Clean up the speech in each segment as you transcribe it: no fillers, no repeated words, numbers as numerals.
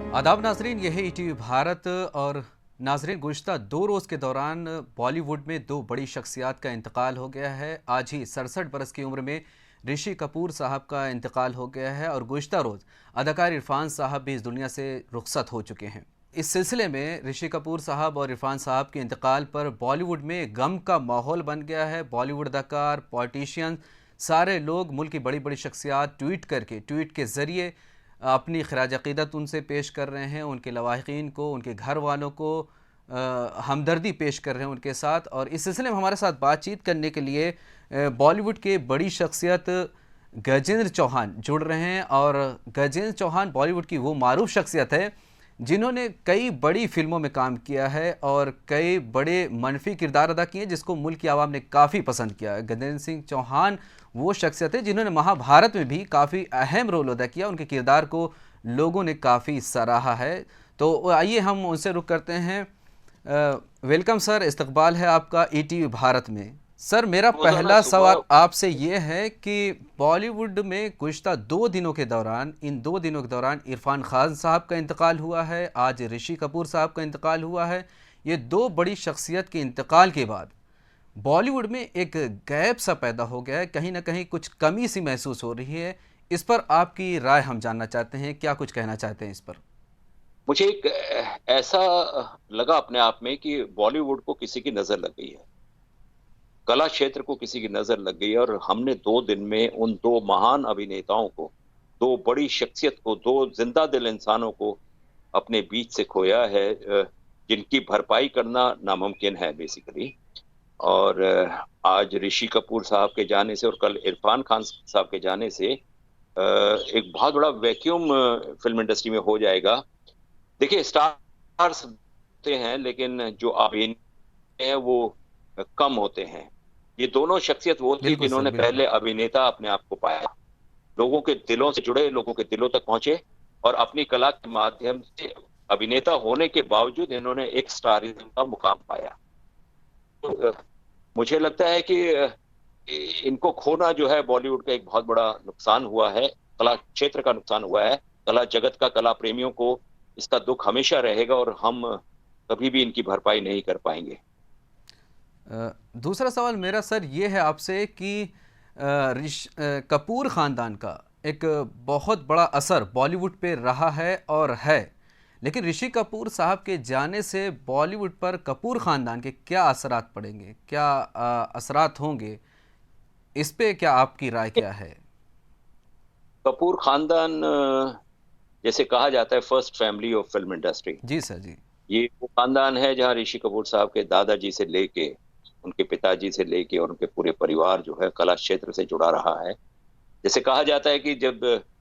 आदाब नाजरीन, यह है ईटीवी भारत। और नाजरीन, गुज़श्ता 2 रोज़ के दौरान बॉलीवुड में दो बड़ी शख्सियात का इंतकाल हो गया है। आज ही 67 बरस की उम्र में ऋषि कपूर साहब का इंतकाल हो गया है और गुज़श्ता रोज़ अदाकार इरफान साहब भी इस दुनिया से रुखसत हो चुके हैं। इस सिलसिले में ऋषि कपूर साहब और इरफान साहब के इंतकाल पर बॉलीवुड में गम का माहौल बन गया है। बॉलीवुड अदाकार, पॉलिटिशियन, सारे लोग, मुल्क की बड़ी बड़ी शख्सियात ट्वीट के ज़रिए अपनी खराज अक़ीदत उनसे पेश कर रहे हैं, उनके लवाहिकीन को, उनके घर वालों को हमदर्दी पेश कर रहे हैं उनके साथ। और इस सिलसिले में हमारे साथ बातचीत करने के लिए बॉलीवुड के बड़ी शख्सियत गजेंद्र चौहान जुड़ रहे हैं। और गजेंद्र चौहान बॉलीवुड की वो मारूफ शख्सियत है जिन्होंने कई बड़ी फिल्मों में काम किया है और कई बड़े मनफी किरदार अदा किए जिसको मुल्क की आवाम ने काफ़ी पसंद किया है। गजेंद्र सिंह चौहान वो शख्सियत है जिन्होंने महाभारत में भी काफ़ी अहम रोल अदा किया, उनके किरदार को लोगों ने काफ़ी सराहा है। तो आइए हम उनसे रुख करते हैं। वेलकम सर, इस्तकबाल है आपका ईटीवी भारत में। सर, मेरा पहला सवाल आपसे ये है कि बॉलीवुड में गुज़श्ता 2 दिनों के दौरान, इन 2 दिनों के दौरान इरफान खान साहब का इंतकाल हुआ है, आज ऋषि कपूर साहब का इंतकाल हुआ है। ये दो बड़ी शख्सियत के इंतकाल के बाद बॉलीवुड में एक गैप सा पैदा हो गया है, कहीं ना कहीं कुछ कमी सी महसूस हो रही है। इस पर आपकी राय हम जानना चाहते हैं, क्या कुछ कहना चाहते हैं इस पर? मुझे एक ऐसा लगा अपने आप में कि बॉलीवुड को किसी की नजर लग गई है, कला क्षेत्र को किसी की नजर लग गई है। और हमने 2 दिन में उन दो महान अभिनेताओं को, दो बड़ी शख्सियत को, दो जिंदा दिल इंसानों को अपने बीच से खोया है, जिनकी भरपाई करना नामुमकिन है बेसिकली। और आज ऋषि कपूर साहब के जाने से और कल इरफान खान साहब के जाने से एक बहुत बड़ा वैक्यूम फिल्म इंडस्ट्री में हो जाएगा। देखिए, स्टार्स होते हैं लेकिन जो अभिनेता हैं वो कम होते हैं। ये दोनों शख्सियत वो थी बिल्कुल सर, जिन्होंने बिल्कुल। पहले अभिनेता अपने आप को पाया, लोगों के दिलों से जुड़े, लोगों के दिलों तक पहुंचे और अपनी कला के माध्यम से अभिनेता होने के बावजूद इन्होंने एक स्टारिज्म का मुकाम पाया। तो मुझे लगता है कि इनको खोना जो है बॉलीवुड का एक बहुत बड़ा नुकसान हुआ है, कला क्षेत्र का नुकसान हुआ है, कला जगत का, कला प्रेमियों को इसका दुख हमेशा रहेगा और हम कभी भी इनकी भरपाई नहीं कर पाएंगे। दूसरा सवाल मेरा सर ये है आपसे कि कपूर ख़ानदान का एक बहुत बड़ा असर बॉलीवुड पे रहा है और है, लेकिन ऋषि कपूर साहब के जाने से बॉलीवुड पर कपूर ख़ानदान के क्या असरात पड़ेंगे, क्या असरात होंगे, इस पे क्या आपकी राय क्या है? कपूर खानदान, जैसे कहा जाता है, first family of film industry. जी सर, जी। ये वो खानदान है जहां ऋषि कपूर साहब के दादाजी से लेके, उनके पिताजी से लेके और उनके पूरे परिवार जो है कला क्षेत्र से जुड़ा रहा है। जैसे कहा जाता है कि जब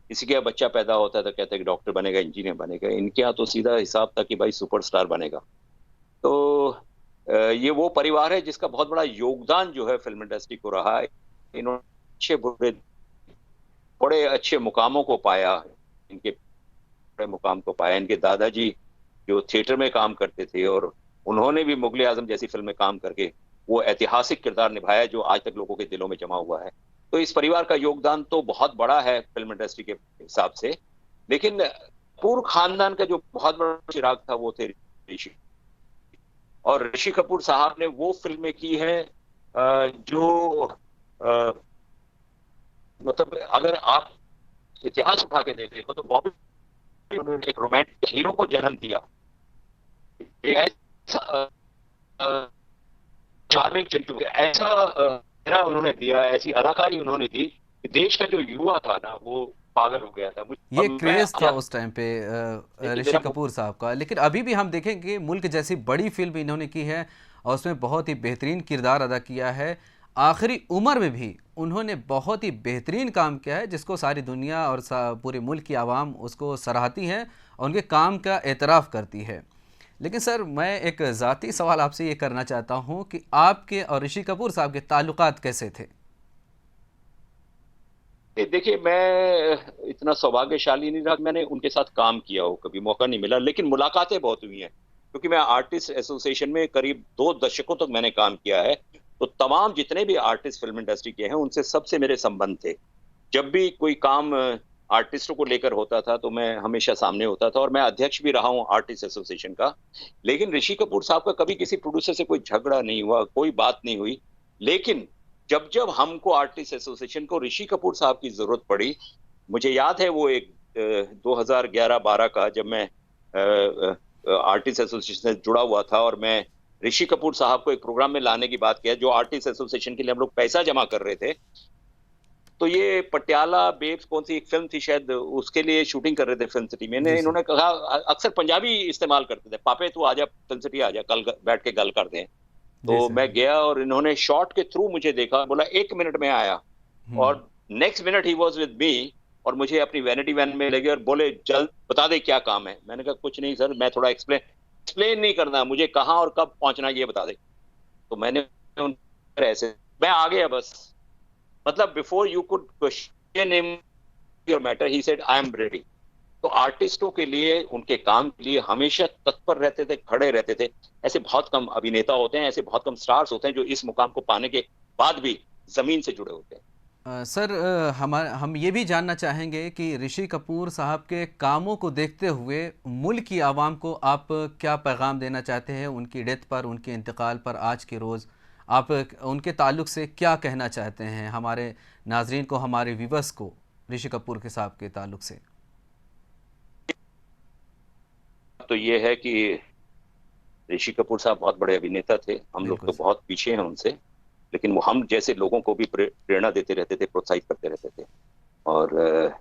किसी के यहाँ बच्चा पैदा होता है तो कहते हैं कि डॉक्टर बनेगा, इंजीनियर बनेगा। इनके यहाँ तो सीधा हिसाब था कि भाई सुपरस्टार बनेगा। तो ये वो परिवार है जिसका बहुत बड़ा योगदान जो है फिल्म इंडस्ट्री को रहा है। इन्होंने अच्छे बुरे, बड़े अच्छे मुकामों को पाया, इनके बड़े मुकाम को पाया। इनके दादाजी जो थिएटर में काम करते थे और उन्होंने भी मुगले आजम जैसी फिल्म में काम करके वो ऐतिहासिक किरदार निभाया जो आज तक लोगों के दिलों में जमा हुआ है। तो इस परिवार का योगदान तो बहुत बड़ा है फिल्म इंडस्ट्री के हिसाब से। लेकिन कपूर खानदान का जो बहुत बड़ा चिराग था वो थे ऋषि। और ऋषि कपूर साहब ने वो फिल्में की है जो मतलब अगर आप इतिहास उठा के देखो तो बॉबी, उन्होंने एक रोमांटिक हीरो को जन्म दिया, एक ऐसा चार्मिंग चिंटू, ऐसा चेहरा उन्होंने दिया, ऐसी अदाकारी उन्होंने दी कि देश का जो युवा था ना वो पागल हो गया था। ये मैं क्रेज़ था उस टाइम पे देखिए ऋषि मेरा कपूर साहब का, लेकिन अभी भी हम देखेंगे मुल्क जैसी बड़ी फिल्म इन्होंने की है और उसमें बहुत ही बेहतरीन किरदार अदा किया है। आखिरी उम्र में भी उन्होंने बहुत ही बेहतरीन काम किया है जिसको सारी दुनिया और पूरे मुल्क की आवाम उसको सराहती है और उनके काम का एतराफ़ करती है। लेकिन सर, मैं एक ज़ाती सवाल आपसे ये करना चाहता हूँ कि आपके और ऋषि कपूर साहब के ताल्लुकात कैसे थे? देखिए, मैं इतना सौभाग्यशाली नहीं रहा कि मैंने उनके साथ काम किया हो, कभी मौका नहीं मिला, लेकिन मुलाकातें बहुत हुई हैं। क्योंकि मैं आर्टिस्ट एसोसिएशन में करीब 2 दशकों तक मैंने काम किया है, तो तमाम जितने भी आर्टिस्ट फिल्म इंडस्ट्री के हैं उनसे सबसे मेरे संबंध थे। जब भी कोई काम आर्टिस्टों को लेकर होता था तो मैं हमेशा सामने होता था, और मैं अध्यक्ष भी रहा हूँ आर्टिस्ट एसोसिएशन का। लेकिन ऋषि कपूर साहब का कभी किसी प्रोड्यूसर से कोई झगड़ा नहीं हुआ, कोई बात नहीं हुई। लेकिन जब जब हमको आर्टिस्ट एसोसिएशन को ऋषि कपूर साहब की जरूरत पड़ी, मुझे याद है वो एक 2011-12 का, जब मैं आर्टिस्ट एसोसिएशन से जुड़ा हुआ था और मैं ऋषि कपूर साहब को एक प्रोग्राम में लाने की बात किया, जो आर्टिस्ट एसोसिएशन के लिए हम लोग पैसा जमा कर रहे थे। तो ये पटियाला बेब्स कौन सी एक फिल्म थी शायद, उसके लिए शूटिंग कर रहे थे फिल्म सिटी में। जी सर। इन्होंने कहा, अक्सर पंजाबी इस्तेमाल करते थे, पापे तू आजा फिल्म सिटी आजा, कल बैठ के गल कर दें। जी तो सर। मैं गया और इन्होंने शॉट के थ्रू मुझे देखा, बोला 1 मिनट में आया, हम्म। और next minute he was with me, और मुझे अपनी वैनिटी वैन में ले गए और बोले जल्द बता दे क्या काम है। मैंने कहा कुछ नहीं सर, मैं थोड़ा एक्सप्लेन नहीं करना, मुझे कहाँ और कब पहुंचना ये बता दे। तो मैंने ऐसे मैं आ गया बस, मतलब before you could question him your matter he said I am ready. तो आर्टिस्टों के लिए, उनके काम के लिए हमेशा तत्पर रहते थे, खड़े रहते थे। ऐसे बहुत कम अभिनेता होते हैं, ऐसे बहुत कम स्टार्स होते हैं जो इस मुकाम को पाने के बाद भी जमीन से जुड़े होते हैं। सर, हम ये भी जानना चाहेंगे कि ऋषि कपूर साहब के कामों को देखते हुए मुल्क की आवाम को आप क्या पैगाम देना चाहते हैं उनकी डेथ पर, उनके इंतकाल पर आज के रोज़? आप उनके ताल्लुक से क्या कहना चाहते हैं हमारे नाजरीन को, हमारे व्यूवर्स को, ऋषि कपूर के साहब के ताल्लुक से? तो ये है कि ऋषि कपूर साहब बहुत बड़े अभिनेता थे, हम लोग बिल्कुल तो सर। बहुत पीछे हैं उनसे, लेकिन वो हम जैसे लोगों को भी प्रेरणा देते रहते थे, प्रोत्साहित करते रहते थे। और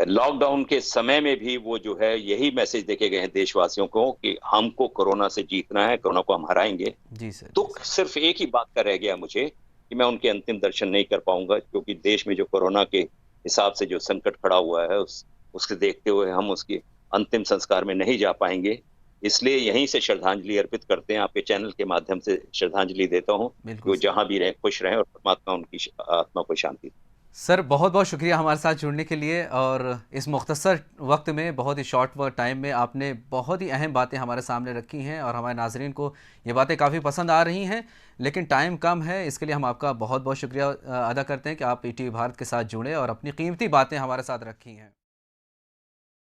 लॉकडाउन के समय में भी वो जो है यही मैसेज देके गए हैं देशवासियों को कि हमको कोरोना से जीतना है, कोरोना को हम हराएंगे। जी सर। जी दुख सर। सिर्फ एक ही बात का रह गया मुझे, कि मैं उनके अंतिम दर्शन नहीं कर पाऊंगा, क्योंकि देश में जो कोरोना के हिसाब से जो संकट खड़ा हुआ है, उसके देखते हुए हम उसके अंतिम संस्कार में नहीं जा पाएंगे। इसलिए यहीं से श्रद्धांजलि अर्पित करते हैं, आपके चैनल के माध्यम से श्रद्धांजलि देता हूँ कि बिल्कुल वो सर। जहां भी रहे खुश रहें, और परमात्मा उनकी आत्मा को शांति दे। सर, बहुत बहुत शुक्रिया हमारे साथ जुड़ने के लिए, और इस मुख्तसर वक्त में, बहुत ही शॉर्ट टाइम में आपने बहुत ही अहम बातें हमारे सामने रखी हैं, और हमारे नाजरीन को ये बातें काफ़ी पसंद आ रही हैं। लेकिन टाइम कम है, इसके लिए हम आपका बहुत बहुत शुक्रिया अदा करते हैं कि आप ईटीवी भारत के साथ जुड़े और अपनी कीमती बातें हमारे साथ रखी हैं।